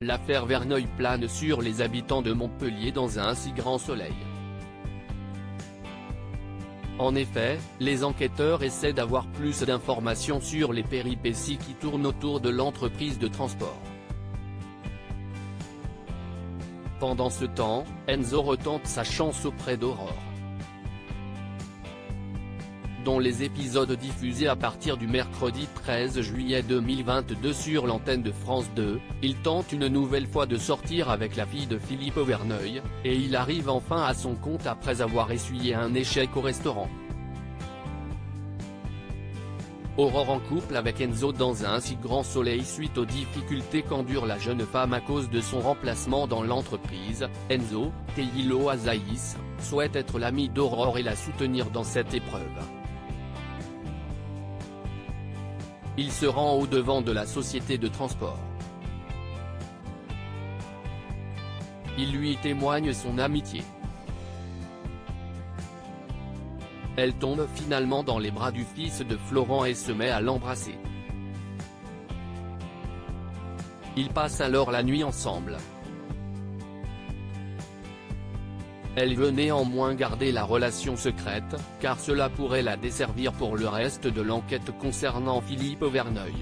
L'affaire Verneuil plane sur les habitants de Montpellier dans un si grand soleil. En effet, les enquêteurs essaient d'avoir plus d'informations sur les péripéties qui tournent autour de l'entreprise de transport. Pendant ce temps, Enzo retente sa chance auprès d'Aurore, dont les épisodes diffusés à partir du mercredi 13 juillet 2022 sur l'antenne de France 2, il tente une nouvelle fois de sortir avec la fille de Philippe Verneuil, et il arrive enfin à son compte après avoir essuyé un échec au restaurant. Aurore en couple avec Enzo dans un si grand soleil suite aux difficultés qu'endure la jeune femme à cause de son remplacement dans l'entreprise. Enzo, Teilo Azaïs, souhaite être l'ami d'Aurore et la soutenir dans cette épreuve. Il se rend au devant de la société de transport. Il lui témoigne son amitié. Elle tombe finalement dans les bras du fils de Florent et se met à l'embrasser. Ils passent alors la nuit ensemble. Elle veut néanmoins garder la relation secrète, car cela pourrait la desservir pour le reste de l'enquête concernant Philippe Verneuil.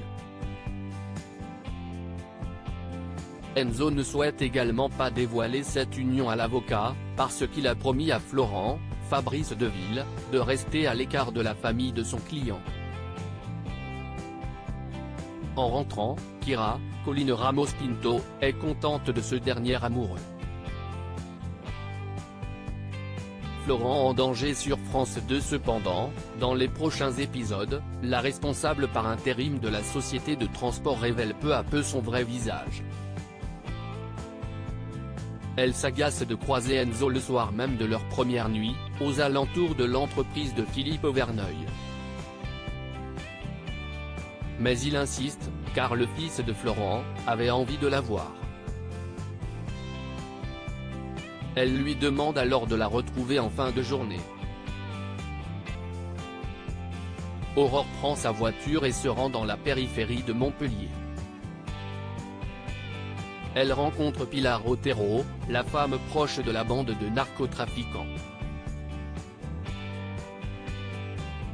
Enzo ne souhaite également pas dévoiler cette union à l'avocat, parce qu'il a promis à Florent, Fabrice Deville, de rester à l'écart de la famille de son client. En rentrant, Kira, Colline Ramos-Pinto, est contente de ce dernier amoureux. Florent en danger sur France 2. Cependant, dans les prochains épisodes, la responsable par intérim de la société de transport révèle peu à peu son vrai visage. Elle s'agace de croiser Enzo le soir même de leur première nuit, aux alentours de l'entreprise de Philippe Verneuil. Mais il insiste, car le fils de Florent avait envie de la voir. Elle lui demande alors de la retrouver en fin de journée. Aurore prend sa voiture et se rend dans la périphérie de Montpellier. Elle rencontre Pilar Otero, la femme proche de la bande de narcotrafiquants.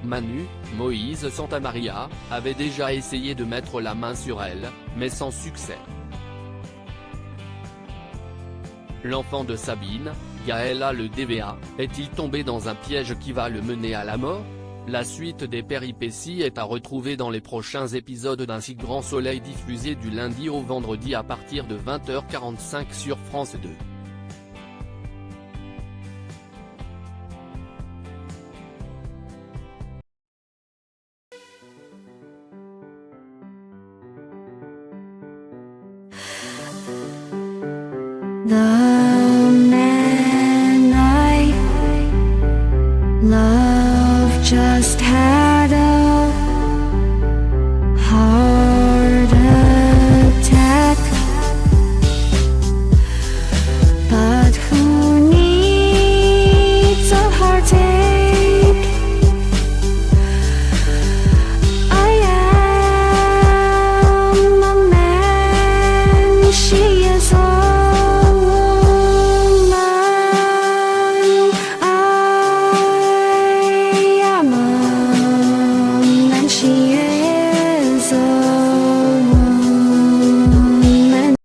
Manu, Moïse Santamaria, avait déjà essayé de mettre la main sur elle, mais sans succès. L'enfant de Sabine, Gaëlla le DVA, est-il tombé dans un piège qui va le mener à la mort? La suite des péripéties est à retrouver dans les prochains épisodes d'Un si grand soleil diffusé du lundi au vendredi à partir de 20h45 sur France 2. The man I love just had